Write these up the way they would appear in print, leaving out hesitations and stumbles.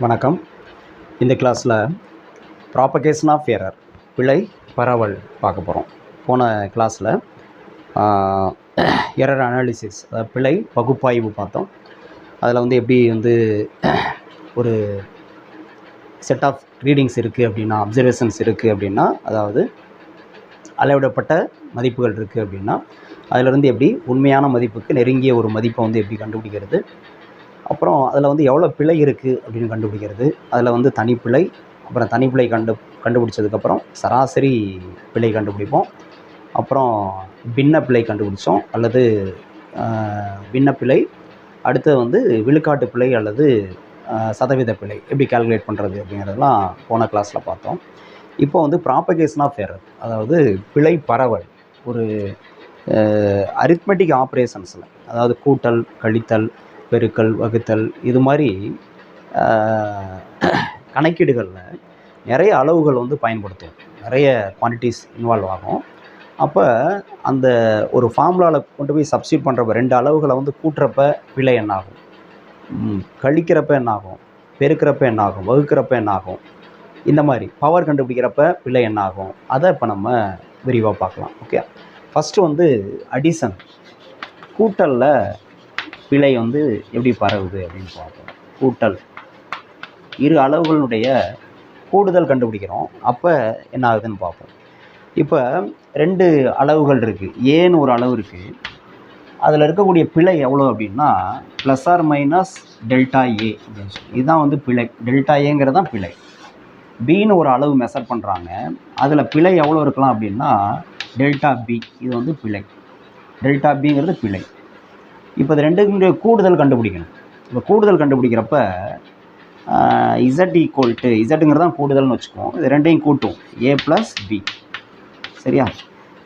வணக்கம். இந்த கிளாஸில் ப்ராபகேஷன் ஆஃப் எரர், பிழை பரவல் பார்க்க போகிறோம். போன கிளாஸில் எரர் அனாலிசிஸ், அதாவது பிழை பகுப்பாய்வு பார்த்தோம். அதில் வந்து எப்படி வந்து ஒரு செட் ஆஃப் ரீடிங்ஸ் இருக்குது அப்படின்னா, அப்சர்வேஷன்ஸ் இருக்குது அப்படின்னா, அதாவது அளவிடப்பட்ட மதிப்புகள் இருக்குது அப்படின்னா, அதிலிருந்து எப்படி உண்மையான மதிப்புக்கு நெருங்கிய ஒரு மதிப்பை வந்து எப்படி கண்டுபிடிக்கிறது, அப்புறம் அதில் வந்து எவ்வளோ பிழை இருக்குது அப்படின்னு கண்டுபிடிக்கிறது, அதில் வந்து தனிப்பிழை, அப்புறம் தனிப்பிழை கண்டுபிடிச்சதுக்கப்புறம் சராசரி பிழை கண்டுபிடிப்போம், அப்புறம் பின்ன பிழை கண்டுபிடிச்சோம் அல்லது பின்ன பிழை, அடுத்தது வந்து விழுக்காட்டு பிழை அல்லது சதவீத பிழை எப்படி கால்குலேட் பண்ணுறது அப்படிங்கிறதெல்லாம் போன கிளாஸில் பார்த்தோம். இப்போ வந்து ப்ராபகேஷன் ஆஃப் எரர், அதாவது பிழை பரவல், ஒரு அரித்மெட்டிக் ஆப்ரேஷன்ஸில், அதாவது கூட்டல், கழித்தல், பெருக்கல், வகுத்தல், இது மாதிரி கணக்கீடுகளில் நிறைய அளவுகள் வந்து பயன்படுத்தும், நிறைய குவான்டிட்டிஸ் இன்வால்வ் ஆகும். அப்போ அந்த ஒரு ஃபார்முலாவில் கொண்டு போய் சப்ஸ்டியூட் பண்ணுறப்ப ரெண்டு அளவுகளை வந்து கூட்டுறப்ப பிழை என்னாகும், கழிக்கிறப்ப என்னாகும், பெருக்கிறப்ப என்னாகும், வகுக்கிறப்ப என்னாகும், இந்த மாதிரி பவர் கண்டுபிடிக்கிறப்ப பிழை என்னாகும், அதை இப்போ நம்ம விரிவாக பார்க்கலாம். ஓகே, ஃபஸ்ட்டு வந்து அடிஷன், கூட்டலில் பிழை வந்து எப்படி பரவுது அப்படின்னு பார்ப்போம். கூட்டல், இரு அளவுகளுடைய கூடுதல் கண்டுபிடிக்கிறோம், அப்போ என்ன ஆகுதுன்னு பார்ப்போம். இப்போ ரெண்டு அளவுகள் இருக்குது, ஏன்னு ஒரு அளவு இருக்குது, அதில் இருக்கக்கூடிய பிழை எவ்வளோ அப்படின்னா plus or minus delta A அப்படின்னு சொல்லி, இதுதான் வந்து பிழை. டெல்டா ஏங்கிறது தான் பிழை. பின்னு ஒரு அளவு மெஷர் பண்ணுறாங்க, அதில் பிழை எவ்வளோ இருக்கலாம் அப்படின்னா டெல்டா பி, இது வந்து பிழை. டெல்டா பிங்கிறது பிழை. இப்போ இது ரெண்டுக்குடைய கூடுதல் கண்டுபிடிக்கணும். இப்போ கூடுதல் கண்டுபிடிக்கிறப்ப இசட் ஈக்குவல் டு, இசட்டுங்கிறது தான் கூடுதல்னு வச்சுக்குவோம், இது ரெண்டையும் கூட்டும், ஏ ப்ளஸ் பி. சரியா?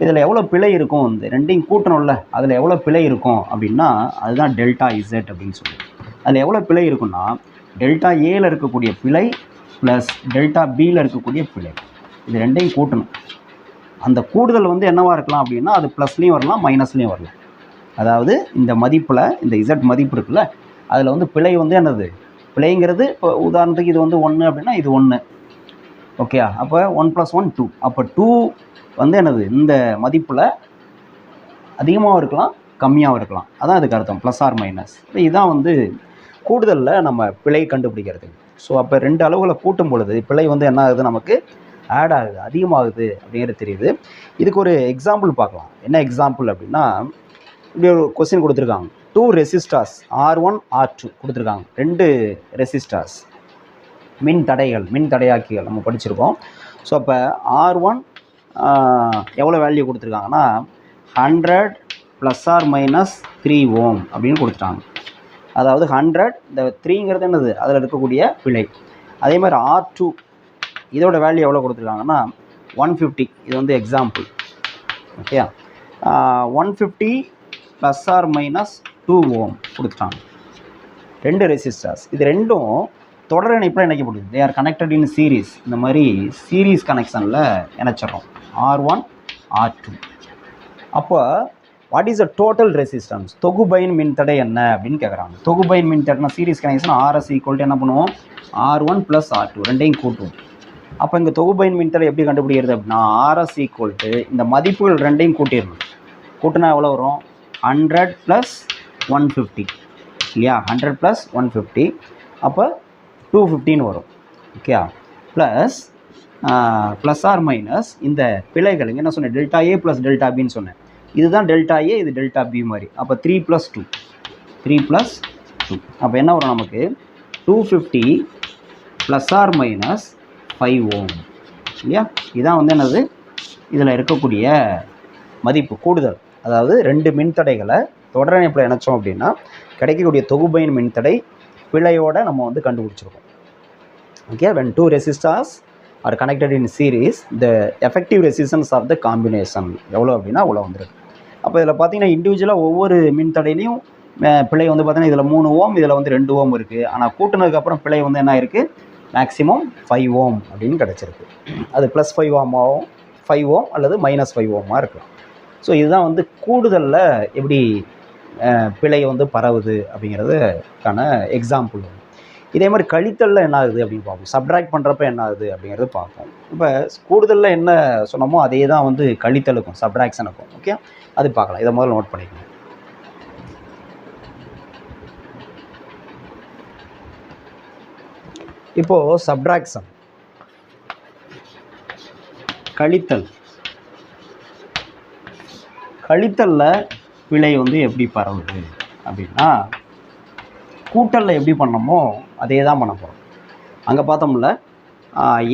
இதில் எவ்வளோ பிழை இருக்கும், இந்த ரெண்டையும் கூட்டணும்ல, அதில் எவ்வளோ பிழை இருக்கும் அப்படின்னா அதுதான் டெல்டா இசட் அப்படின்னு சொல்லி. அதில் எவ்வளோ பிழை இருக்குன்னா டெல்டா ஏல இருக்கக்கூடிய பிழை ப்ளஸ் டெல்டா பியில் இருக்கக்கூடிய பிழை, இது ரெண்டையும் கூட்டணும். அந்த கூடுதல் வந்து என்னவாக இருக்கலாம் அப்படின்னா அது ப்ளஸ்லேயும் வரலாம், மைனஸ்லேயும் வரலாம். அதாவது இந்த மதிப்பில், இந்த இசட் மதிப்பு இருக்குல்ல, அதில் வந்து பிழை வந்து என்னது, பிழைங்கிறது இப்போ உதாரணத்துக்கு இது வந்து 1 அப்படின்னா இது 1, ஓகே. அப்போ 1 + 1 2, அப்போ 2 வந்து என்னது, இந்த மதிப்பில் அதிகமாகவும் இருக்கலாம், கம்மியாகவும் இருக்கலாம், அதான் இதுக்கு அர்த்தம் ப்ளஸ் ஆர் மைனஸ். இப்போ இதுதான் வந்து கூடுதலில் நம்ம பிழை கண்டுபிடிக்கிறது. ஸோ அப்போ ரெண்டு அளவுகளை கூட்டும் பொழுது பிழை வந்து என்ன ஆகுது, நமக்கு ஆட் ஆகுது, அதிகமாகுது அப்படிங்கிறது தெரியுது. இதுக்கு ஒரு எக்ஸாம்பிள் பார்க்கலாம். என்ன எக்ஸாம்பிள் அப்படின்னா, இப்படி ஒரு கொஸ்டின் கொடுத்துருக்காங்க. 2 ரெசிஸ்டார்ஸ் R1 R2 கொடுத்துருக்காங்க, ரெண்டு ரெசிஸ்டார்ஸ், மின் தடைகள், மின் தடையாக்கிகள் நம்ம படிச்சிருக்கோம். ஸோ அப்போ R1 எவ்வளோ வேல்யூ கொடுத்துருக்காங்கன்னா 100 ± 3 ஓம் அப்படின்னு கொடுத்துட்டாங்க. அதாவது 100, இந்த 3ங்கிறது என்னது, அதில் இருக்கக்கூடிய பிழை. அதே மாதிரி R2 இதோட வேல்யூ எவ்வளோ கொடுத்துருக்காங்கன்னா 150, இது வந்து எக்ஸாம்பிள். ஓகே, 150 ± 2 ஓம் கொடுத்துட்டாங்க. ரெண்டு ரெசிஸ்டர்ஸ், இது ரெண்டும் தொடர் இணைப்பில் இணைக்கப்படுது. They are connected in series. இந்த மாதிரி சீரீஸ் கனெக்ஷனில் இணைச்சிடறோம் R1 R2. அப்போ what is the total resistance, தொகுபயன் மின்தடை என்ன அப்படின்னு கேட்குறாங்க. தொகுபயன் மின்தடைனா சீரீஸ் கனெக்ஷன் RS = என்ன பண்ணுவோம், R1 + R2 ரெண்டையும் கூட்டுவோம். அப்போ இங்கே தொகுபயன் மின்தடை எப்படி கண்டுபிடிக்கிறது அப்படின்னா RS = இந்த மதிப்புகள் ரெண்டையும் கூட்டிடணும். கூட்டினா எவ்வளோ வரும், 100 + 150 இல்லையா, 100 + 150, அப்போ 215 வரும். ஓகே, ப்ளஸ் ஆர் மைனஸ் இந்த பிழைகள் என்ன சொன்னேன், டெல்டா ஏ ப்ளஸ் டெல்டா பின்னு சொன்னேன். இதுதான் டெல்டா ஏ, இது டெல்டா பி மாதிரி. அப்போ 3 + 2, 3 + 2, அப்போ என்ன வரும் நமக்கு 250 ± 5 ஓம் இல்லையா. இதான் வந்து என்னது, இதில் இருக்கக்கூடிய மதிப்பு கூடுதல். அதாவது ரெண்டு மின்தடைகளை தொடர் இணைப்பில் இணைச்சோம் அப்படின்னா கிடைக்கக்கூடிய தொகுபயன் மின்தடை பிழையோடு நம்ம வந்து கண்டுபிடிச்சிருக்கோம். Okay, when two resistors are connected in series, the effective resistance of the combination எவ்வளோ அப்படின்னா அவ்வளோ வந்துருக்கு. அப்போ இதில் பார்த்தீங்கன்னா இண்டிவிஜுவலாக ஒவ்வொரு மின்தடையிலையும் பிழை வந்து பார்த்தீங்கன்னா இதில் 3 ஓம், இதில் வந்து 2 ஓம் இருக்குது. ஆனால் கூட்டினதுக்கப்புறம் பிழை வந்து என்ன இருக்குது, மேக்ஸிமம் 5 ஓம் அப்படின்னு கிடச்சிருக்கு. அது +5 ஓமாகவும் 5 ஓம் அல்லது -5 ஓமாக இருக்கலாம். ஸோ இதுதான் வந்து கூடுதலில் எப்படி பிழை வந்து பரவுது அப்படிங்கிறதுக்கான எக்ஸாம்பிள். இதே மாதிரி கழித்தலில் என்ன ஆகுது அப்படின்னு பார்ப்போம். சப்ட்ராக்ட் பண்ணுறப்ப என்ன ஆகுது அப்படிங்கிறது பார்ப்போம். இப்போ கூடுதலில் என்ன சொன்னோமோ அதே தான் வந்து கழித்தலுக்கும் சப்ட்ராக்ஷனுக்கும். ஓகே, அது பார்க்கலாம். இதை முதல்ல நோட் பண்ணிக்கணும். இப்போது சப்ட்ராக்ஷன் கழித்தலில் பிழை வந்து எப்படி பரவுது அப்படின்னா, கூட்டலில் எப்படி பண்ணோமோ அதே தான் பண்ண போகிறோம். அங்கே பார்த்தோம்ல,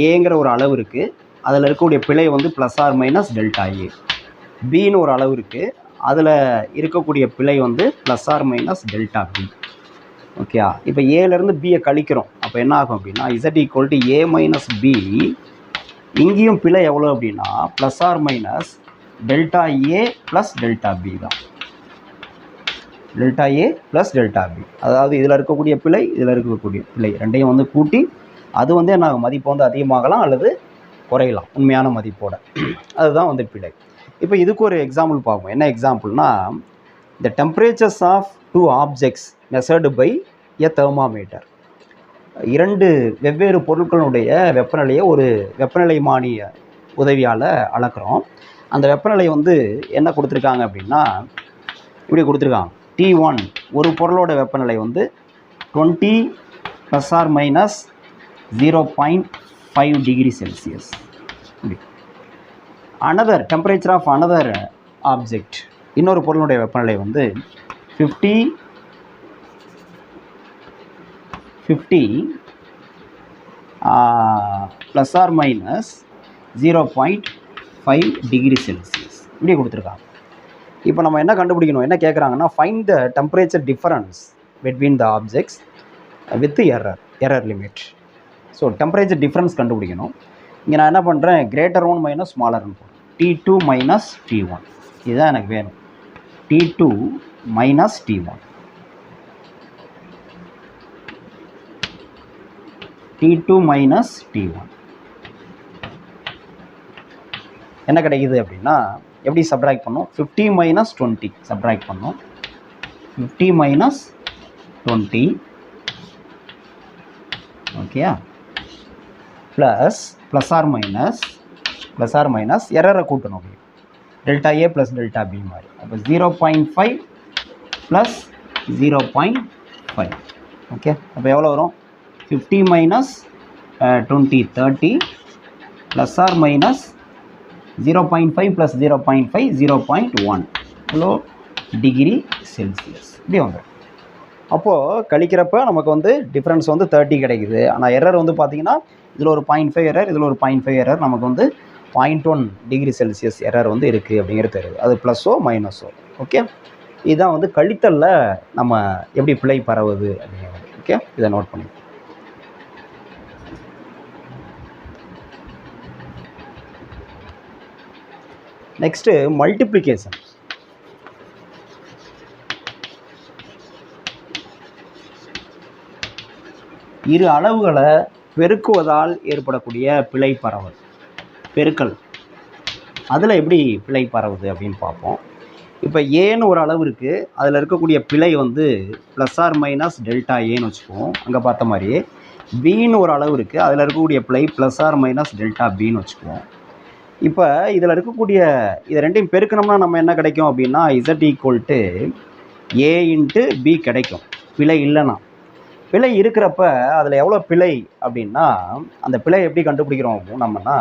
ஏங்கிற ஒரு அளவு இருக்குது, அதில் இருக்கக்கூடிய பிழை வந்து plus or minus delta A. பின்னு ஒரு அளவு இருக்குது, அதில் இருக்கக்கூடிய பிழை வந்து plus or minus delta B. Okay, இப்போ ஏலேருந்து பியை கழிக்கிறோம். அப்போ என்ன ஆகும் அப்படின்னா Z equal to A minus B. இங்கேயும் பிழை எவ்வளோ அப்படின்னா plus or minus delta A plus delta B தான். Delta A plus delta B, அதாவது இதில் இருக்கக்கூடிய பிழை இதில் இருக்கக்கூடிய பிழை ரெண்டையும் வந்து கூட்டி அது வந்து என்ன மதிப்பு வந்து அதிகமாகலாம் அல்லது குறையலாம் உண்மையான மதிப்போட. அதுதான் வந்து பிழை. இப்போ இதுக்கு ஒரு எக்ஸாம்பிள் பார்ப்போம். என்ன எக்ஸாம்பிள்னா, the temperatures of two objects measured by a thermometer. இரண்டு வெவ்வேறு பொருட்களுடைய வெப்பநிலையை ஒரு வெப்பநிலைமானிய உதவியால் அளக்குறோம். அந்த வெப்பநிலை வந்து என்ன கொடுத்துருக்காங்க அப்படின்னா இப்படி கொடுத்துருக்காங்க. T1 ஒரு பொருளோட வெப்பநிலை வந்து 20 plus or minus 0.5 degree Celsius. another temperature of another object, இன்னொரு பொருளுடைய வெப்பநிலை வந்து 50 plus or minus 0.5 degree Celsius இப்படி கொடுத்துருக்காங்க. இப்போ நம்ம என்ன கண்டுபிடிக்கணும், என்ன கேட்குறாங்கன்னா find the temperature difference between the objects with error limit. So temperature difference கண்டுபிடிக்கணும். இங்கே நான் என்ன பண்ணுறேன், greater one minus smaller one போடுறேன். T2 மைனஸ் T1 இதுதான் எனக்கு வேணும். T2 minus T1, T2 minus T1 என்ன கிடைக்குது அப்படின்னா எப்படி சப்ட்ராக்ட் பண்ணோம், 50 மைனஸ் 20 சப்ட்ராக்ட் பண்ணோம். 50 மைனஸ் 20 ஓகேயா, ப்ளஸ் ஆர் மைனஸ் எரரை கூட்டணும், delta A plus delta B மாதிரி. அப்போ 0.5 ப்ளஸ் 0.5. ஓகே, அப்போ எவ்வளோ வரும், 50 minus 20 30 plus or minus 0.5 plus 0.5 0.1 இவ்வளோ டிகிரி செல்சியஸ் இப்படி வந்துடும். அப்போது கழிக்கிறப்ப நமக்கு வந்து டிஃப்ரென்ஸ் வந்து 30 கிடைக்குது. ஆனால் எரர் வந்து பார்த்திங்கன்னா இதில் ஒரு 0.5 எரர், இதில் ஒரு 0.5 எரர், நமக்கு வந்து 0.1 டிகிரி செல்சியஸ் எரர் வந்து இருக்குது அப்படிங்கிறது தெரியுது. அது ப்ளஸ்ஸோ மைனஸோ. ஓகே, இதுதான் வந்து கழித்தலில் நம்ம எப்படி பிழை பரவுது அப்படிங்கிறது. ஓகே, இதை நோட் பண்ணி. Next multiplication. இரு அளவுகளை பெருக்குவதால் ஏற்படக்கூடிய பிழை பரவல், பெருக்கல், அதில் எப்படி பிழை பரவுது அப்படின்னு பார்ப்போம். இப்போ ஏன்னு ஒரு அளவு இருக்குது, அதில் இருக்கக்கூடிய பிழை வந்து ப்ளஸ் ஆர் மைனஸ் டெல்டா ஏன்னு வச்சுக்குவோம். அங்கே பார்த்த மாதிரியே பின்னு ஒரு அளவு இருக்குது, அதில் இருக்கக்கூடிய பிழை ப்ளஸ் ஆர் மைனஸ் டெல்டா பின்னு வச்சுக்குவோம். இப்போ இதில் இருக்கக்கூடிய இதை ரெண்டையும் பெருக்கணும்னா நம்ம என்ன கிடைக்கும் அப்படின்னா Z equal to A into B கிடைக்கும். பிழை இல்லைன்னா, பிழை இருக்கிறப்ப அதில் எவ்வளோ பிழை அப்படின்னா அந்த பிழை எப்படி கண்டுபிடிக்கிறோம் நம்மனா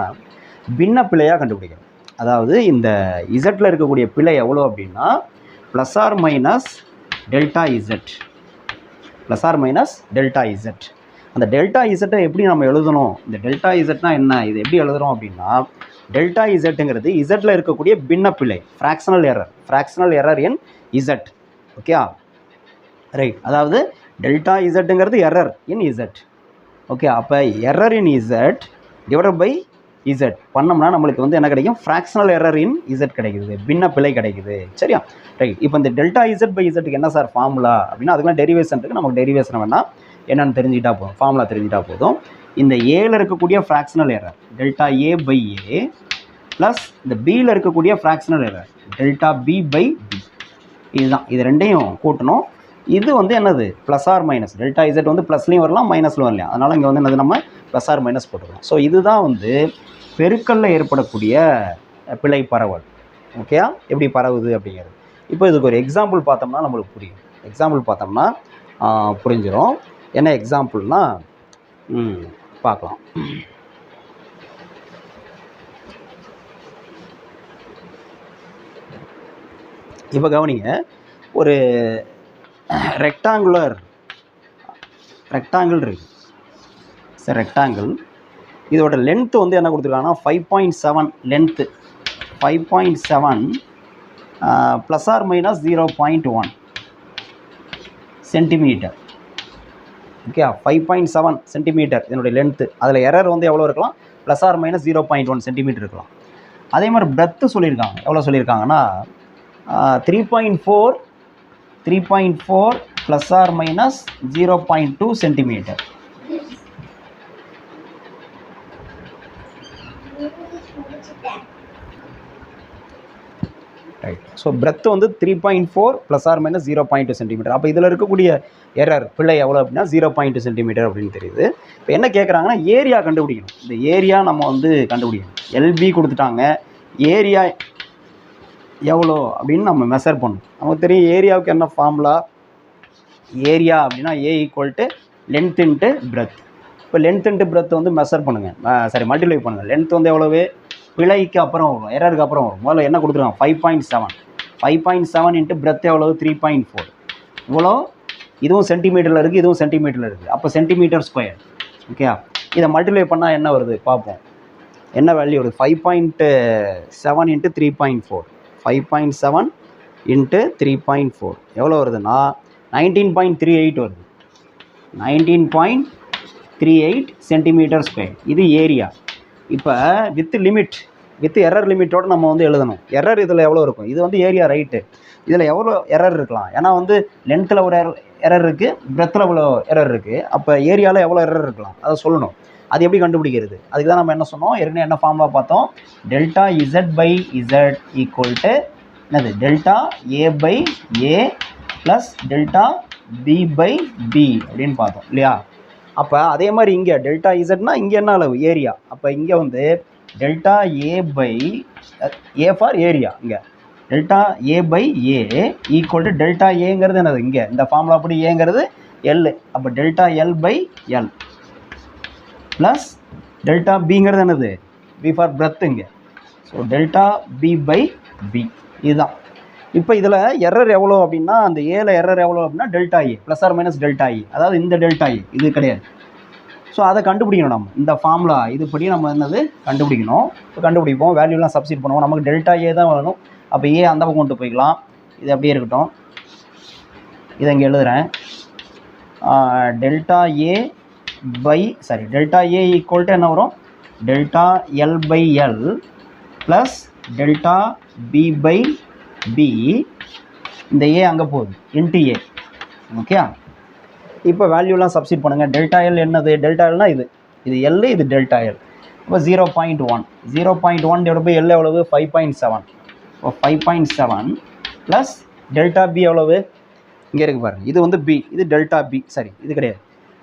பின்ன பிழையாக கண்டுபிடிக்கிறோம். அதாவது இந்த இசட்டில் இருக்கக்கூடிய பிழை எவ்வளோ அப்படின்னா plus or minus delta Z, plus or minus delta Z. அந்த டெல்டா இசட்டை எப்படி நம்ம எழுதணும், இந்த டெல்டா இசட்னா என்ன, இது எப்படி எழுதுகிறோம் அப்படின்னா டெல்டா இசட்டுங்கிறது இசட்டில் இருக்கக்கூடிய பின்ன பிழை, fractional error in Z. Okay right, அதாவது டெல்டா இசட்டுங்கிறது எரர் இன் இசட். ஓகே, அப்போ error in Z divided by Z பண்ணோம்னா நம்மளுக்கு வந்து என்ன கிடைக்கும், ஃப்ராக்ஷனல் எரர் இன் இசட் கிடைக்குது, பின்ன பிழை கிடைக்குது. சரியா ரைட். இப்போ இந்த டெல்டா இசட் பை இசட்டுக்கு என்ன சார் ஃபார்முலா அப்படின்னா அதுக்கெல்லாம் டெரிவேஷன் இருக்குது. நமக்கு டெரிவேஷன் வேணால் என்னென்னு தெரிஞ்சுக்கிட்டா போதும், ஃபார்முலா தெரிஞ்சுக்கிட்டா போதும். இந்த ஏல இருக்கக்கூடிய fractional error delta A by A plus இந்த பியில் இருக்கக்கூடிய fractional error delta B by B. இதுதான், இது ரெண்டையும் கூட்டணும். இது வந்து என்னது plus or minus, delta Z வந்து ப்ளஸ்லையும் வரலாம் மைனஸ்லையும் வரலாம். அதனால் இங்கே வந்து என்னது நம்ம ப்ளஸ் ஆர் மைனஸ் போட்டுக்கலாம். ஸோ இதுதான் வந்து பெருக்கல்ல ஏற்படக்கூடிய பிழை பரவல். ஓகேயா, எப்படி பரவுது அப்படிங்கிறது. இப்போ இதுக்கு ஒரு எக்ஸாம்பிள் பார்த்தோம்னா நம்மளுக்கு புரியும். எக்ஸாம்பிள் பார்த்தோம்னா புரிஞ்சிடும். என்ன எக்ஸாம்பிள்னா பார்க்கலாம். இப்போ கவனிங்க, ஒரு ரெக்டாங்கிள் இருக்குது சார். ரெக்டாங்கிள் இதோட லென்த்து வந்து என்ன கொடுத்துருக்காங்கன்னா 5.7 length, 5.7 plus or minus 0.1 centimetre. Okay, 5.7 centimetre இதனுடைய லென்த்து. அதில் எரர் வந்து எவ்வளோ இருக்கலாம், ப்ளஸ் ஆர் மைனஸ் 0.1 சென்டிமீட்டர் இருக்கலாம். அதே மாதிரி பிரெத்து சொல்லியிருக்காங்க. எவ்வளோ சொல்லியிருக்காங்கன்னா 3.4 plus or minus 0.2 centimetre. Right. So breadth வந்து 3.4 ப்ளஸ் ஆர் மைனஸ் 0.2 சென்டிமீட்டர். அப்போ இதில் இருக்கக்கூடிய எரர் பிழை எவ்வளோ அப்படின்னா 0.2 சென்டிமீட்டர் அப்படின்னு தெரியுது. இப்போ என்ன கேட்குறாங்கன்னா ஏரியா கண்டுபிடிக்கணும். இந்த ஏரியா நம்ம வந்து கண்டுபிடிக்கணும். எல்பி கொடுத்துட்டாங்க, ஏரியா எவ்வளோ அப்படின்னு நம்ம மெஷர் பண்ணணும். நமக்கு தெரியும் ஏரியாவுக்கு என்ன ஃபார்முலா, ஏரியா அப்படின்னா A equal to length into breadth. இப்போ லென்த் இன்ட்டு பிரெத் வந்து மெஷர் பண்ணுங்கள், சரி மல்டிப்ளை பண்ணுங்கள். லென்த் வந்து எவ்வளவு, பிழைக்கு அப்புறம் வரும், எரருக்கு அப்புறம் வரும். முதல்ல என்ன கொடுத்துருக்காங்க 5.7 இன்ட்டு பிரெத் எவ்வளவு 3.4. இவ்வளோ, இதுவும் சென்டிமீட்டரில் இருக்குது, இதுவும் சென்டிமீட்டரில் இருக்குது. அப்போ சென்டிமீட்டர் ஸ்கொயர். ஓகே, இதை மல்டிப்ளை பண்ணால் என்ன வருது பார்ப்போம். என்ன வேல்யூ வருது, 5.7 இன்ட்டு 3.4. 5.7 இன்ட்டு 3.4 எவ்வளோ வருதுன்னா 19.38 வருது. 19.38 சென்டிமீட்டர் ஸ்கொயர். இது ஏரியா. இப்போ வித் லிமிட், வித் எரர் லிமிட்டோடு நம்ம வந்து எழுதணும். எரர் இதில் எவ்வளோ இருக்கும், இது வந்து ஏரியா ரைட்டு. இதில் எவ்வளோ எரர் இருக்கலாம், ஏன்னா வந்து லென்த்தில் ஒரு எரர் இருக்குது, பிரெத்தில் எவ்வளோ எரர் இருக்குது. அப்போ ஏரியாவில் எவ்வளோ எரர் இருக்கலாம் அதை சொல்லணும். அது எப்படி கண்டுபிடிக்கிறது, அதுக்கு தான் நம்ம என்ன சொன்னோம் ஏற்கனவே, என்ன ஃபார்முலா பார்த்தோம், delta Z by Z equal to என்னது delta A by A plus delta B by B அப்படின்னு பார்த்தோம் இல்லையா. அப்போ அதே மாதிரி இங்கே டெல்டா இசட்னா இங்கே என்ன அளவு, ஏரியா. அப்போ இங்கே வந்து delta A by A for area, இங்கே delta A by A equal to delta ஏங்கிறது என்னது, இங்கே இந்த ஃபார்முலா அப்படி ஏங்கிறது எல். அப்போ delta L by L plus delta பிங்கிறது என்னது, பி ஃபார் பிரெத் இங்கே. So delta B by B இதுதான். இப்போ இதில் எரர் எவ்வளோ அப்படின்னா, அந்த ஏல எரர் எவ்வளோ அப்படின்னா delta A plus or minus delta A, அதாவது இந்த டெல்டா ஏ இது கிடையாது. ஸோ அதை கண்டுபிடிக்கணும் நம்ம, இந்த ஃபார்முலா இதுபடி நம்ம என்னது கண்டுபிடிக்கணும். இப்போ கண்டுபிடிப்போம், வேல்யூலாம் சப்ஸ்டிட் பண்ணுவோம். நமக்கு டெல்டா ஏ தான் வேணும். அப்போ ஏ அந்த பக்கம் கொண்டு போய்க்கலாம், இது அப்படியே இருக்கட்டும். இதை இங்கே எழுதுகிறேன், delta A by delta A equal to என்ன வரும், delta L by L plus delta B by B. இந்த ஏ அங்கே போகுது இன்ட்டு ஏ. ஓகே, இப்போ வேல்யூலாம் சப்ஸ்டிட் பண்ணுங்கள். டெல்டா எல் என்னது, டெல்டா எல்னா இது எல், இது டெல்டா எல். இப்போ 0.1 டிவைட் பை எல் எவ்வளவு 5.7. இப்போ 5.7 ப்ளஸ் டெல்டா பி எவ்வளவு, இங்கே இருக்குது பாருங்கள், இது வந்து பி, இது டெல்டா பி, சரி இது கிடையாது,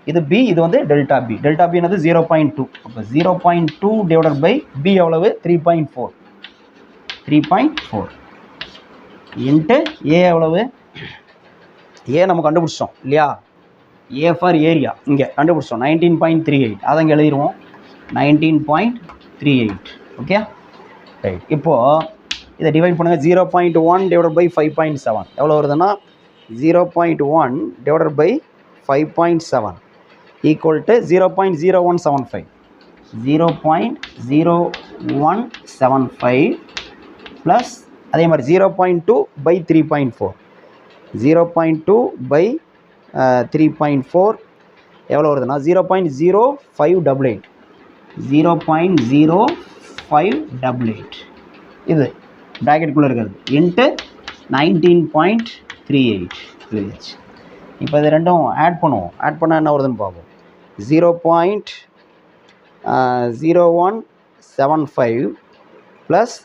இது பி, இது வந்து டெல்டா பி. டெல்டா பி என்னது 0.2. அப்போ 0.2 டிவைட் பை பி எவ்வளவு 3.4 இன்ட்டு ஏ எவ்வளவு, ஏ நம்ம கண்டுபிடிச்சோம் இல்லையா, ஏ ஃபார் ஏரியா இங்கே கண்டுபிடிச்சோம் 19.38. அதை இங்கே எழுதிடுவோம் 19.38. Okay right. இப்போது இதை டிவைட் பண்ணுங்கள். 0.1 டிவைட் பை 5.7 எவ்வளோ வருதுன்னா 0.1 divide by 5.7 equal to 0.0175. 0.0175 plus அதே மாதிரி 0.2 பை 3.4. 0.2 பை 3.4 எவ்வளோ வருதுன்னா 0.0588. 0.0588 இது ப்ராக்கெட்டுக்குள்ளே இருக்கிறது இன்ட்டு 19.38 இருந்துச்சு. இப்போ இது ரெண்டும் ஆட் பண்ணுவோம். ஆட் பண்ணால் என்ன வருதுன்னு பார்ப்போம். 0.0175 ப்ளஸ்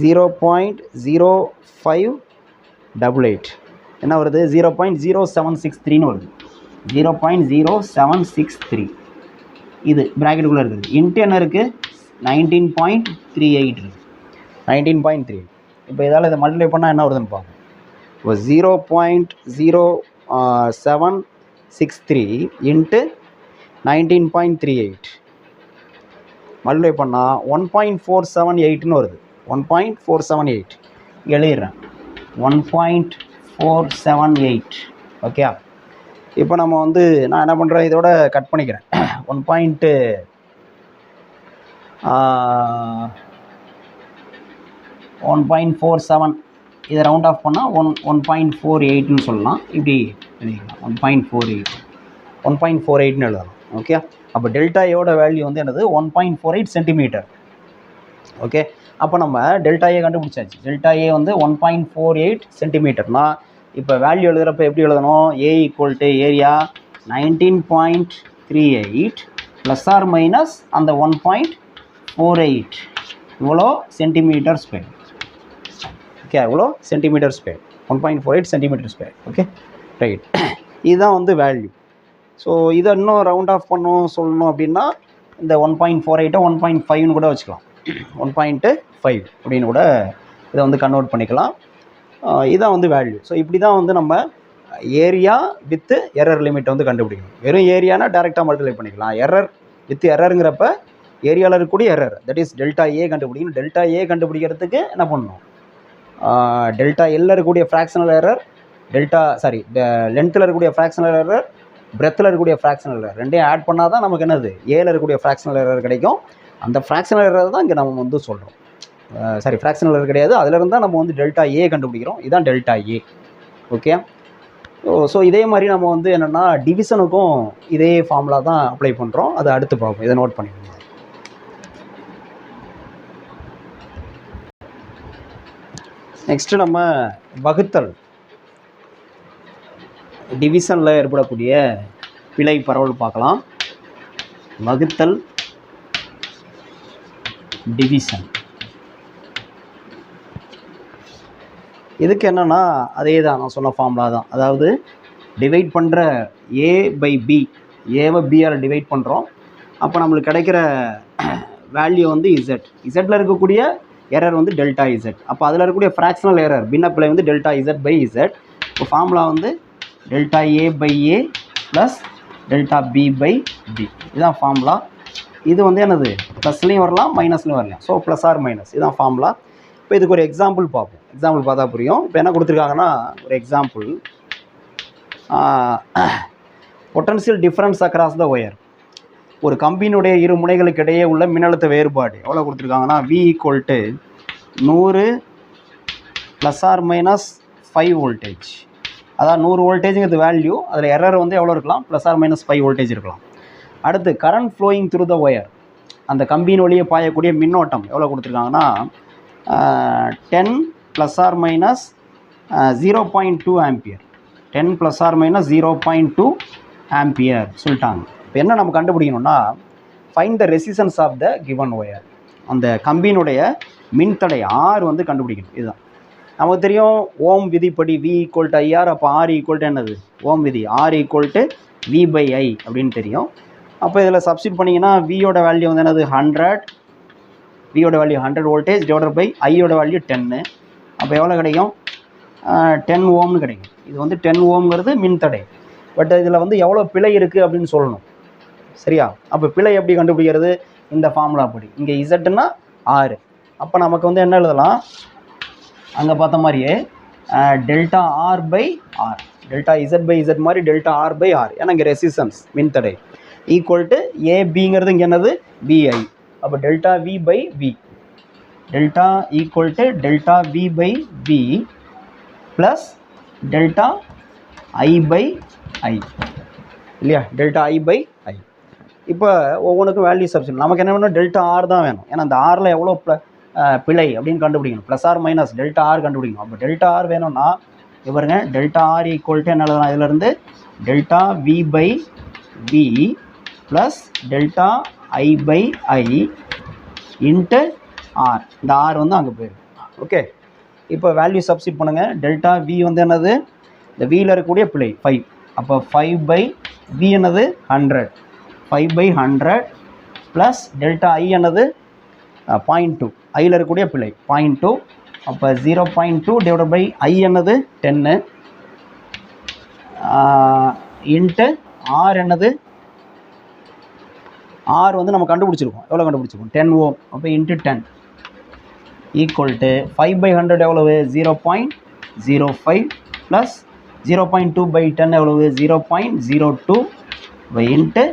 0.0588 என்ன வருது 0.0763 வருது. 0.0763 இது ப்ராக்கெட்டுக்குள்ளே இருக்குது. இன்ட்டு என்ன இருக்குது 19.38 இருக்குது. 19.38. இப்போ இதால் இதை மல்டிப்ளை பண்ணால் என்ன வருதுன்னு பார்ப்போம். இப்போ 0.0763 இன்ட்டு 19.38 மல்டிப்ளை பண்ணால் 1.478ன்னு வருது. 1.478 எழுதிடுறேன். 1.478. ஓகே. இப்போ நம்ம வந்து நான் என்ன பண்ணுறேன், இதோட கட் பண்ணிக்கிறேன். 1.47 இதை ரவுண்ட் ஆஃப் பண்ணால் 1.48ன்னு சொல்லலாம். இப்படி எழுதிக்கலாம். 1.48ன்னு எழுதலாம். ஓகே. அப்போ டெல்டா ஏவோட வேல்யூ வந்து என்னது 1.48 சென்டிமீட்டர். ஓகே. அப்போ நம்ம டெல்டா ஏ கண்டுபிடிச்சாச்சு. டெல்டா ஏ வந்து 1.48 சென்டிமீட்டர்னா இப்போ வேல்யூ எழுதுகிறப்ப எப்படி எழுதணும், A equal to area 19.38 plus or minus அந்த 1.48 இவ்வளோ சென்டிமீட்டர் ஸ்கொயர். ஓகே, இவ்வளோ centimetre square, 1.48 centimetre square. Okay, right. இதுதான் வந்து வேல்யூ. ஸோ இதை இன்னும் ரவுண்ட் ஆஃப் சொல்லணும் அப்படின்னா இந்த 1.48 1.5ன்னு கூட வச்சுக்கலாம். 1.5 அப்படின்னு கூட இதை வந்து கன்வெர்ட் பண்ணிக்கலாம். இதான் வந்து வேல்யூ. ஸோ இப்படி தான் வந்து நம்ம ஏரியா வித்து எரர் லிமிட்டை வந்து கண்டுபிடிக்கணும். வெறும் ஏரியானா டேரெக்டாக மல்டிப்ளை பண்ணிக்கலாம். எரர் வித் எரருங்கிறப்ப ஏரியாவில் இருக்கக்கூடிய error, that is delta A கண்டுபிடிக்கணும். டெல்டா ஏ கண்டுபிடிக்கிறதுக்கு என்ன பண்ணணும், டெல்டா எல்ல இருக்கக்கூடிய ஃப்ராக்ஷனல் எரர், லென்த்தில் இருக்கக்கூடிய ஃப்ராக்ஷனல் எரர், பிரெத்தில் இருக்கக்கூடிய ஃப்ராக்ஷனல் எரர் ரெண்டையும் ஆட் பண்ணால் தான் நமக்கு என்னது ஏல இருக்கக்கூடிய ஃப்ராக்ஷனல் எரர் கிடைக்கும். அந்த ஃப்ராக்ஷனல் எரர் தான் இங்கே நம்ம வந்து சொல்கிறோம். ஃப்ராக்ஷனல் எரர் கிடையாது, அதிலிருந்து தான் நம்ம வந்து டெல்டா ஏ கண்டுபிடிக்கிறோம். இதுதான் டெல்டா ஏ. ஓகே. ஸோ இதே மாதிரி நம்ம வந்து என்னென்னா டிவிஷனுக்கும் இதே ஃபார்முலா தான் அப்ளை பண்ணுறோம். அதை அடுத்து பார்ப்போம். இதை நோட் பண்ணிக்கோங்க. நெக்ஸ்ட்டு நம்ம வகுத்தல், டிவிஷனில் ஏற்படக்கூடிய பிழை பரவல் பார்க்கலாம். வகுத்தல், டிவிஷன். இதுக்கு என்னென்னா அதே தான் நான் சொன்ன ஃபார்முலா தான். அதாவது டிவைட் பண்ணுற ஏ பை பி, ஏவை பிஆர் டிவைட் பண்ணுறோம். அப்போ நம்மளுக்கு கிடைக்கிற வேல்யூ வந்து இசட். இசட்டில் இருக்கக்கூடிய எரர் வந்து டெல்டா இசட். அப்போ அதில் இருக்கக்கூடிய ஃப்ராக்ஷனல் எரர் பின்னப்பிள்ளை வந்து டெல்டா இசட் பை இசட். இப்போ ஃபார்முலா வந்து delta A by A plus delta B by B. இதுதான் ஃபார்முலா. இது வந்து என்னது ப்ளஸ்லேயும் வரலாம் மைனஸ்லையும் வரலாம். ஸோ ப்ளஸ் ஆர் மைனஸ், இதுதான் ஃபார்முலா. இப்போ இதுக்கு ஒரு எக்ஸாம்பிள் பார்ப்போம். எக்ஸாம்பிள் பார்த்தா புரியும். இப்போ என்ன கொடுத்துருக்காங்கன்னா ஒரு example, potential difference across the wire. ஒரு கம்பியினுடைய இரு முனைகளுக்கு இடையே உள்ள மின்னழுத்த வேறுபாடு எவ்வளோ கொடுத்துருக்காங்கன்னா V equal to 100 plus or minus 5 voltage. அதாவது 100 வோல்டேஜுங்கிறது வேல்யூ, அதில் எரர் வந்து எவ்வளோ இருக்கலாம், ப்ளஸ் ஆர் மைனஸ் 5 வோல்டேஜ் இருக்கலாம். அடுத்து current flowing through the wire, அந்த கம்பியின் வழியே பாயக்கூடிய மின்னோட்டம் எவ்வளோ கொடுத்துருக்காங்கன்னா 10 plus or minus 0.2 ampere. 10 plus or minus 0.2 ampere சொல்லிட்டாங்க. இப்போ என்ன நம்ம கண்டுபிடிக்கணும்னா find the resistance of the given wire. அந்த கம்பியினுடைய மின்தடை ஆர் வந்து கண்டுபிடிக்கணும். இதுதான் நமக்கு தெரியும். ஓம் விதிப்படி V ஈக்குவல் டு IR. அப்போ R ஈக்குவல் டு என்னது, ஓம் விதி, R equal to V by I அப்படின்னு தெரியும். அப்போ இதில் சப்ஸ்டிட் பண்ணிங்கன்னா வியோட வேல்யூ வந்து என்னது 100, வியோட வேல்யூ 100 வோல்டேஜ் டிவைடட் பை ஐயோட வேல்யூ 10. அப்போ எவ்வளோ கிடைக்கும், 10 ஓம்னு கிடைக்கும். இது வந்து 10 ஓம்ங்கிறது மின்தடை. பட் இதில் வந்து எவ்வளோ பிழை இருக்குது அப்படின்னு சொல்லணும். சரியா? அப்போ பிழை எப்படி கண்டுபிடிக்கிறது, இந்த ஃபார்முலா படி. இங்கே இசட்னா 6. அப்போ நமக்கு வந்து என்ன எழுதலாம், அங்கே பார்த்த மாதிரியே delta R by R, delta Z by Z மாதிரி டெல்டா ஆர் பை ஆர். ஏன்னா இங்கே ரெசிஸ்டன்ஸ் மின்தடை ஈக்குவல் டு ஏபிங்கிறது இங்கே என்னது பிஐ. அப்போ delta V by V, delta equal to delta V by V plus delta I by I, இல்லையா, delta I by ஐ. இப்போ ஒவ்வொன்றுக்கும் வேல்யூ சப்ஸ்டிட். நமக்கு என்ன வேணும், டெல்டா ஆர் தான் வேணும். ஏன்னா அந்த ஆரில் எவ்வளோ பிழை அப்படின்னு கண்டுபிடிக்கணும். Plus or minus delta R கண்டுபிடிக்கணும். அப்போ டெல்டா ஆர் வேணும்னா இவருங்க டெல்டா ஆர் ஈக்குவல் டு என்ன எழுதலாம், இதிலேருந்து delta V by V plus delta I by I into R. இந்த ஆர் வந்து அங்கே போயிடும். ஓகே, இப்போ வேல்யூ சப்ஸ்டிட் பண்ணுங்கள். டெல்டா வி வந்து என்னது இந்த வியில் இருக்கக்கூடிய பிழை 5. அப்போ 5/v என்னது 100, 5/100 ப்ளஸ் டெல்டா ஐ என்னது 0.2, ஐயில் இருக்கக்கூடிய பிழை 0.2. அப்போ 0.2 டிவைட் பை ஐ என்னது 10 இன்ட்டு ஆர் என்னது, ஆர் வந்து நம்ம கண்டுபிடிச்சிருக்கோம். எவ்வளோ கண்டுபிடிச்சிருக்கோம் 10 Ω. அப்போ இன்ட்டு 10 ஈக்குவல் டு 5/100 எவ்வளவு 0.05 ப்ளஸ் 0.2/10 எவ்வளவு 0.02 இன்ட்டு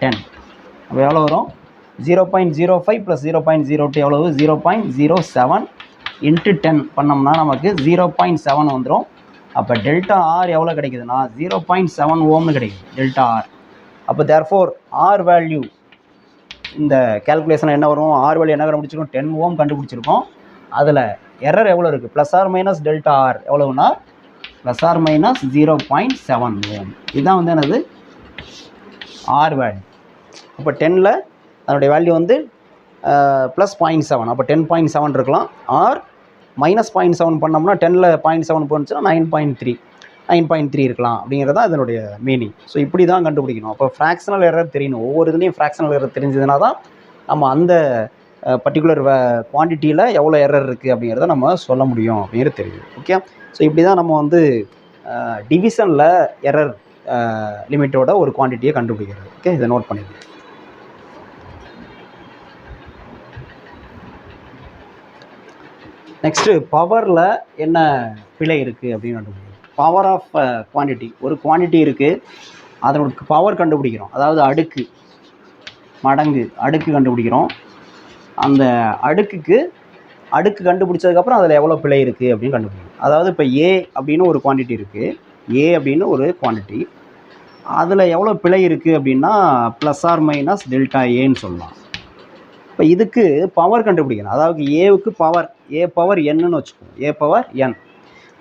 10. அப்போ எவ்வளோ வரும் 0.05 ப்ளஸ் 0.02 எவ்வளவு 0.07 இன்ட்டு 10 பண்ணோம்னா நமக்கு 0.7 வந்துடும். அப்போ டெல்டா ஆர் எவ்வளோ கிடைக்குதுன்னா 0.7 ஓம்னு கிடைக்குது டெல்டா ஆர். அப்போ தேர்ஃபோர் ஆர் வேல்யூ இந்த கேல்குலேஷன் என்ன வரும், ஆர் வேல்யூ என்ன கண்டுபிடிச்சிருக்கோம் 10 ஓம் கண்டுபிடிச்சிருக்கோம். அதில் எரர் எவ்வளோ இருக்குது plus or minus delta R எவ்வளோன்னா ப்ளஸ் ஆர் மைனஸ் 0.7 ஓம். இதுதான் வந்து என்னது ஆர் வேல்யூ. அப்போ 10ல் அதனுடைய வேல்யூ வந்து ப்ளஸ் 0.7, அப்போ 10.7 இருக்கலாம். ஆர் மைனஸ் 0.7 பண்ணோம்னா 10ல் 0.7 போனுச்சுன்னா 9.3 இருக்கலாம் அப்படிங்கிறது தான் இதனுடைய மீனிங். ஸோ இப்படி தான் கண்டுபிடிக்கணும். அப்போ ஃப்ராக்ஷனல் எரர் தெரியணும். ஒவ்வொரு இதுலேயும் ஃப்ராக்ஷனல் எரர் தெரிஞ்சதுனா தான் நம்ம அந்த பர்டிகுலர் குவான்டிட்டியில் எவ்வளோ எரர் இருக்குது அப்படிங்கிறத நம்ம சொல்ல முடியும் அப்படிங்கிறது தெரியும். ஓகே, ஸோ இப்படி தான் நம்ம வந்து டிவிஷனில் எரர் லிமிட்டோட ஒரு குவான்டிட்டியை கண்டுபிடிக்கிறது. ஓகே, இதை நோட் பண்ணிடுங்க. நெக்ஸ்ட்டு பவரில் என்ன பிழை இருக்குது அப்படின்னு கண்டுபிடிக்கிறோம். பவர் ஆஃப் குவான்டிட்டி, ஒரு குவான்டிட்டி இருக்குது, அதனுடைய பவர் கண்டுபிடிக்கிறோம். அதாவது அடுக்கு மடங்கு அடுக்கு கண்டுபிடிக்கிறோம். அந்த அடுக்கு கண்டுபிடிச்சதுக்கப்புறம் அதில் எவ்வளோ பிழை இருக்குது அப்படின்னு கண்டுபிடிக்கிறோம். அதாவது இப்போ ஏ அப்படின்னு ஒரு குவான்டிட்டி இருக்குது, ஏ அப்படின்னு ஒரு குவான்டிட்டி, அதில் எவ்வளோ பிழை இருக்குது அப்படின்னா ப்ளஸ் ஆர் மைனஸ் டெல்டா ஏன்னு சொல்லலாம். இப்போ இதுக்கு பவர் கண்டுபிடிக்கணும். அதாவது ஏவுக்கு பவர் ஏ பவர் என்னன்னு வச்சுக்கோம், ஏ பவர் என்.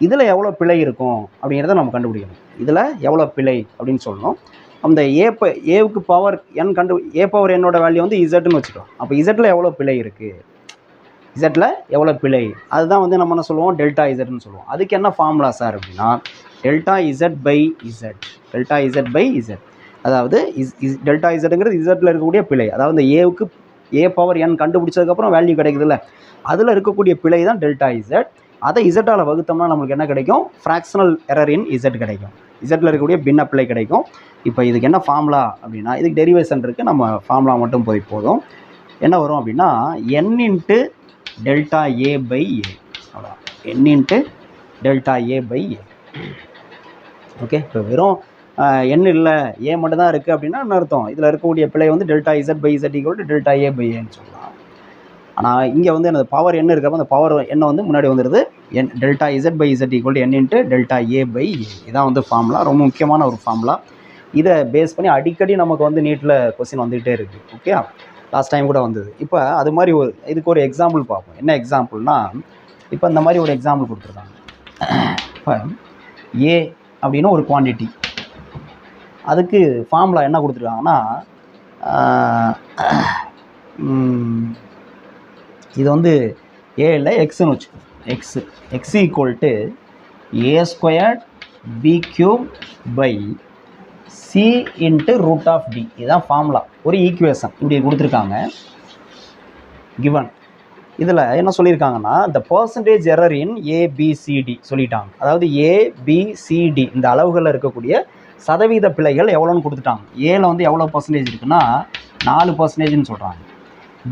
இதில் எவ்வளோ பிழை இருக்கும் அப்படிங்கிறத நம்ம கண்டுபிடிக்கணும். இதில் எவ்வளோ பிழை அப்படின்னு சொல்லணும். அந்த ஏவுக்கு பவர் என் ஏ பவர் என்னோட வேல்யூ வந்து இசட்னு வச்சுக்கலாம். அப்போ இசட்டில் எவ்வளோ பிழை இருக்குது, இசட்டில் எவ்வளோ பிழை, அதுதான் வந்து நம்ம என்ன சொல்லுவோம் டெல்டா இசட்னு சொல்லுவோம். அதுக்கு என்ன ஃபார்முலா சார் அப்படின்னா delta Z by Z, delta Z by Z. அதாவது டெல்டா இசட்டுங்கிறது இசட்டில் இருக்கக்கூடிய பிழை. அதாவது இந்த ஏவுக்கு ஏ பவர் என் கண்டுபிடிச்சதுக்கப்புறம் வேல்யூ கிடைக்குதுல்ல, அதில் இருக்கக்கூடிய பிழை தான் டெல்டா இசட். அதை இசட்டால் வகுத்தோம்னா நம்மளுக்கு என்ன கிடைக்கும், ஃப்ராக்ஷனல் எரர் இன் இசட் கிடைக்கும், இசட்டில் இருக்கக்கூடிய பின்ன பிழை கிடைக்கும். இப்போ இதுக்கு என்ன ஃபார்முலா அப்படின்னா, இதுக்கு டெரிவேஷன் இருக்குது, நம்ம ஃபார்முலா மட்டும் போதும். என்ன வரும் அப்படின்னா N into delta A by A, அவ்வளோ N into delta A by A. Okay, இப்போ வெறும் என் இல்லை ஏ மட்டும் தான் இருக்குது அப்படின்னா என்ன அர்த்தம், இதில் இருக்கக்கூடிய பிழை வந்து delta Z by Z equal to delta A by ஏன்னு சொல்லலாம். ஆனால் இங்கே வந்து எனது பவர் என்ன இருக்கிறப்ப அந்த பவர் என்ன வந்து முன்னாடி வந்துடுது, N delta Z by Z equal to N into delta A by A. இதான் வந்து ஃபார்முலா, ரொம்ப முக்கியமான ஒரு ஃபார்முலா. இதை பேஸ் பண்ணி அடிக்கடி நமக்கு வந்து நீட்டில் கொஸ்டின் வந்துகிட்டே இருக்குது. ஓகே, லாஸ்ட் டைம் கூட வந்தது. இப்போ அது மாதிரி இதுக்கு ஒரு எக்ஸாம்பிள் பார்ப்போம். என்ன எக்ஸாம்பிள்னா, இப்போ இந்த மாதிரி ஒரு எக்ஸாம்பிள் கொடுத்துருக்காங்க. இப்போ ஏ அப்படின்னு ஒரு குவான்டிட்டி, அதுக்கு ஃபார்முலா என்ன கொடுத்துருக்காங்கன்னா இது வந்து ஏ இல்லை எக்ஸ்ன்னு வச்சுக்கோங்க. X equal to A squared B cube by C into root of D. இதுதான் ஃபார்முலா. ஒரு ஈக்குவேஷன் இப்படி கொடுத்துருக்காங்க கிவன். இதில் என்ன சொல்லியிருக்காங்கன்னா இந்த பர்சன்டேஜ் எரர் இன் ஏபிசிடி சொல்லிட்டாங்க. அதாவது ஏபிசிடி இந்த அளவுகளில் இருக்கக்கூடிய சதவீத பிழைகள் எவ்வளோன்னு கொடுத்துட்டாங்க. ஏல வந்து எவ்வளோ பர்சன்டேஜ் இருக்குன்னா 4% சொல்கிறாங்க.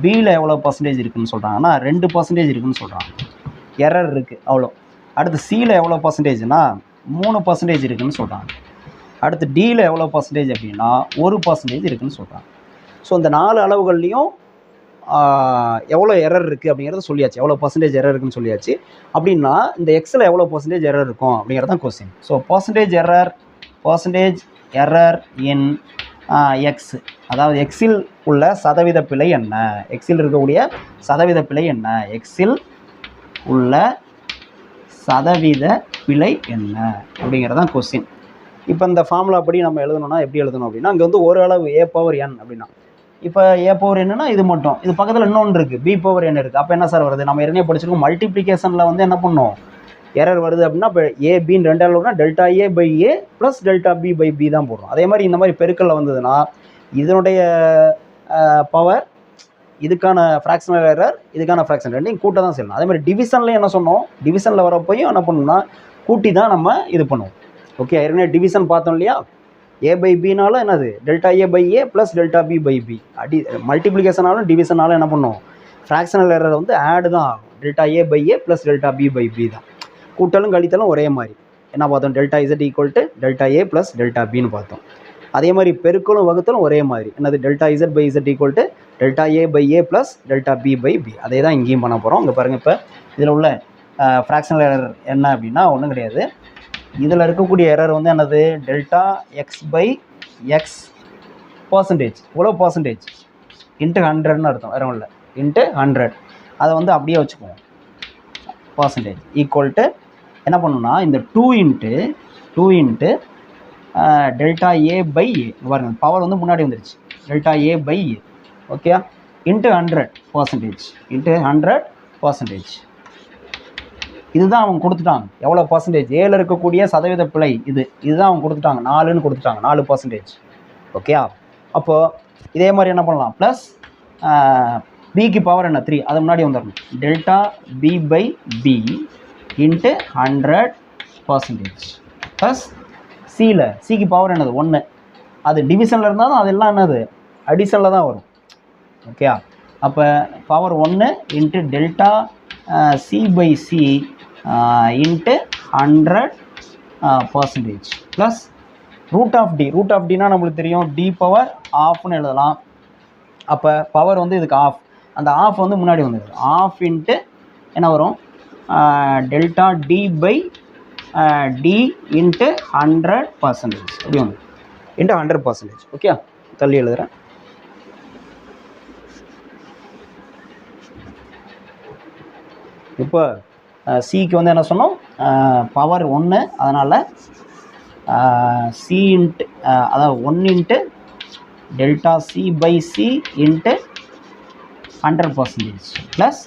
பியில் எவ்வளோ பர்சன்டேஜ் இருக்குதுன்னு சொல்கிறாங்கன்னா 2% இருக்குதுன்னு சொல்கிறாங்க. எரர் இருக்குது அவ்வளோ. அடுத்து சியில் எவ்வளோ பர்சன்டேஜ்னா 3% இருக்குதுன்னு சொல்கிறாங்க. அடுத்து டியில் எவ்வளோ பர்சன்டேஜ் அப்படின்னா 1% இருக்குதுன்னு சொல்கிறாங்க. ஸோ இந்த 4 அளவுகள்லையும் எவ்வளோ எரர் இருக்குது அப்படிங்கிறத சொல்லியாச்சு, எவ்வளோ பர்சன்டேஜ் எரர் இருக்குன்னு சொல்லியாச்சு. அப்படின்னா இந்த எக்ஸில் எவ்வளோ பர்சன்டேஜ் எரர் இருக்கும் அப்படிங்கிறது தான் கொஸ்டின். ஸோ பர்சன்டேஜ் எரர் இன் எக்ஸ், அதாவது எக்ஸில் உள்ள சதவீத பிழை என்ன, எக்ஸில் இருக்கக்கூடிய சதவீத பிழை என்ன, எக்ஸில் உள்ள சதவீத பிழை என்ன அப்படிங்கிறதான் கொஸ்டின். இப்போ இந்த ஃபார்முலா படி நம்ம எழுதணும்னா எப்படி எழுதணும் அப்படின்னா, அங்கே வந்து ஒரு அளவு ஏ பவர் என் அப்படின்னா, இப்போ ஏ பவர் என்னன்னா இது மட்டும், இது பக்கத்தில் இன்னொன்று இருக்குது பி பவர் என் இருக்குது. அப்போ என்ன சார் வருது, நம்ம ஏற்கனவே படிச்சிருக்கோம் மல்டிப்ளிகேஷனில் வந்து என்ன பண்ணோம், எரர் வருது அப்படின்னா இப்போ ஏபின்னு ரெண்டு அளவுனா delta A by A plus delta B by B தான் போடுறோம். அதே மாதிரி இந்த மாதிரி பெருக்கல்ல வந்ததுன்னா இதனுடைய பவர், இதுக்கான ஃப்ராக்ஷனல் எரர், இதுக்கான ஃப்ராக்ஷன் ரெண்டையும் கூட்ட தான் செய்யணும். அதே மாதிரி டிவிஷன்லையும் என்ன சொன்னோம், டிவிஷனில் வரப்போயும் என்ன பண்ணணும்னா கூட்டி தான் நம்ம இது பண்ணுவோம். ஓகே, ஏற்கனவே டிவிஷன் பார்த்தோம் இல்லையா, ஏ பை பினால என்னது delta A by A plus delta B by B. மல்டிப்ளிகேஷனாலும் டிவிஷனாலும் என்ன பண்ணுவோம், ஃப்ராக்ஷனல் எரர் வந்து ஆடு தான் ஆகும். Delta A by A plus delta B by B தான். கூட்டலும் கழித்தலும் ஒரே மாதிரி என்ன பார்த்தோம், delta Z equal to delta A plus delta பின்னு பார்த்தோம். அதே மாதிரி பெருக்கலும் வகுத்தலும் ஒரே மாதிரி என்னது, delta Z by Z equal to delta A by A plus delta B by B. அதே தான் இங்கேயும் பண்ண போகிறோம். இங்கே பாருங்கள், இப்போ இதில் உள்ள ஃப்ராக்ஷனல் எரர் என்ன அப்படின்னா ஒன்றும் கிடையாது. இதில் இருக்கக்கூடிய எரர் வந்து என்னது, delta X by X percentage, இவ்வளோ பர்சன்டேஜ் இன்ட்டு 100ன்னு அர்த்தம், வேறு இல்லை இன்ட்டு 100. அதை வந்து அப்படியே வச்சுக்குவோம், பர்சன்டேஜ் ஈக்குவல் டு என்ன பண்ணணும்னா இந்த 2 into delta A by A. பாருங்கள், பவர் வந்து முன்னாடி வந்துருச்சு, delta A by A. Okay, into 100% into 100%. இதுதான் அவங்க கொடுத்துட்டாங்க. எவ்வளோ பர்சன்டேஜ், ஏல இருக்கக்கூடிய சதவீத பிழை இதுதான் அவங்க கொடுத்துட்டாங்க, 4ன்னு கொடுத்துட்டாங்க, 4%. ஓகே, அப்போது இதே மாதிரி என்ன பண்ணலாம், ப்ளஸ் பிக்கு பவர் என்ன 3, அது முன்னாடி வந்துடணும், delta B by B into 100% plus சிக்கு பவர் என்னது 1, அது டிவிஷனில் இருந்தால் தான் அதெல்லாம் என்னது அடிஷனில் தான் வரும். ஓகே, அப்போ power 1 into delta C by C into 100% plus root of டினா நம்மளுக்கு தெரியும், டி பவர் ஆஃப்னு எழுதலாம். அப்போ பவர் வந்து இதுக்கு ஆஃப், அந்த ஆஃப் வந்து முன்னாடி வந்துடுது, ஆஃப் இன்ட்டு என்ன வரும், delta D by D into 100% அப்படி வந்து இன்ட்டு 100%. ஓகே, தள்ளி எழுதுகிறேன். இப்போ சிக்கு வந்து என்ன சொன்னோம், பவர் 1, அதனால் சி இன்ட்டு அதாவது 1 into delta C by C into 100% plus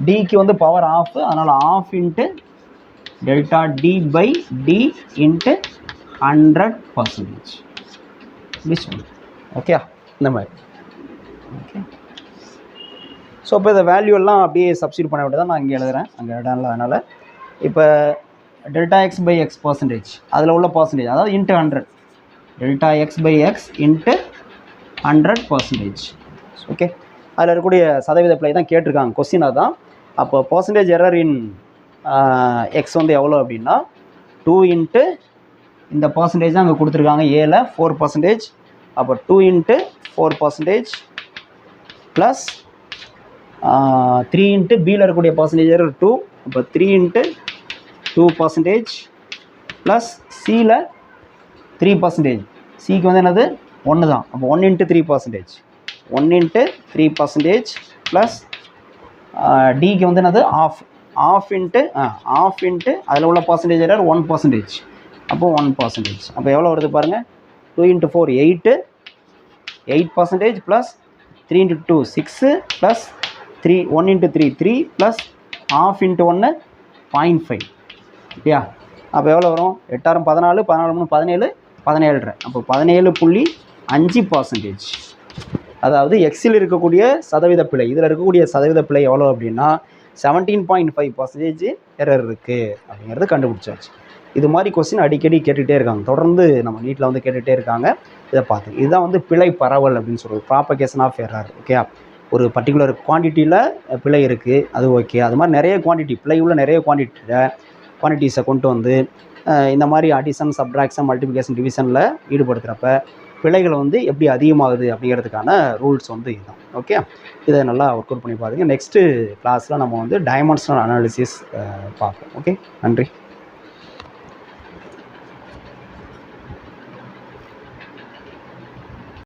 டிக்கு வந்து பவர் ஆஃப், அதனால் of into delta D by D into 100%. Okay, இந்த மாதிரி. ஓகே, ஸோ இப்போ இந்த வேல்யூ எல்லாம் அப்படியே சப்ஸ்டியூட் பண்ண விட்டு தான் நான் இங்கே எழுதுகிறேன், அங்கே இடம் இல்லை. அதனால் இப்போ delta X by X percentage, அதில் உள்ள பர்சன்டேஜ் அதாவது into 100, delta X by X into 100%. Okay, அதில் இருக்கக்கூடிய சதவீத பிழை தான் கேட்டிருக்காங்க, கொஸ்டின் அதுதான். அப்போ பர்சன்டேஜ் எரர் இன் எக்ஸ் வந்து எவ்வளோ அப்படின்னா 2 இன்ட்டு இந்த பர்சன்டேஜ் தான் அங்கே கொடுத்துருக்காங்க, ஏல 4%. அப்போ 2 இன்ட்டு 4% ப்ளஸ் 3 இன்ட்டு பியில் இருக்கக்கூடிய பர்சன்டேஜ் எரர் 2, அப்போ 3 இன்ட்டு 2% ப்ளஸ் சியில் 3%. சிக்கு வந்து என்னது 1 தான், அப்போ 1 இன்ட்டு 3%, 1 இன்ட்டு 3% ப்ளஸ் டிக்கு வந்து என்னது ஆஃப் இன்ட்டு அதில் உள்ள பர்சன்டேஜ் எரர் 1%, அப்போது 1%. அப்போ எவ்வளோ வருது பாருங்கள், 2 into 4 8% plus 3 into 2 6 plus 1 into 3 3 plus of into 1 0.5. இல்லையா, அப்போ எவ்வளோ வரும், 8 6 14 14 3 17 17.5, அப்போ 17.5%. அதாவது எக்ஸில் இருக்கக்கூடிய சதவீத பிழை, இதில் இருக்கக்கூடிய சதவீத பிழை எவ்வளோ அப்படின்னா 17.5% எரர் இருக்குது அப்படிங்கிறது கண்டுபிடிச்சாச்சு. இது மாதிரி கொஸ்டின் அடிக்கடி கேட்டுகிட்டே இருக்காங்க, தொடர்ந்து நம்ம நீட்டில் வந்து கேட்டுகிட்டே இருக்காங்க. இதை பார்த்து இதுதான் வந்து பிழை பரவல் அப்படின்னு சொல்கிறது, ப்ராபகேஷன் ஆஃப் எரர். ஓகே, ஒரு பர்டிகுலர் குவான்டிட்டியில் பிழை இருக்குது, அது ஓகே. அது மாதிரி நிறைய குவான்டிட்டி பிழை உள்ள நிறைய குவான்டிட்டிஸை கொண்டு வந்து இந்த மாதிரி அடிஷன், சப்ட்ராக்ஷன், மல்டிப்ளிகேஷன், டிவிஷனில் ஈடுபடுத்துகிறப்ப பிழைகள் வந்து எப்படி அதிகமாகுது அப்படிங்கிறதுக்கான ரூல்ஸ் வந்து இதுதான். ஓகே, இதை நல்லா ஒர்க் அவுட் பண்ணி பாருங்கள். நெக்ஸ்ட்டு கிளாஸில் நம்ம வந்து டைமென்ஷனல் அனாலிசிஸ் பார்ப்போம். ஓகே, நன்றி.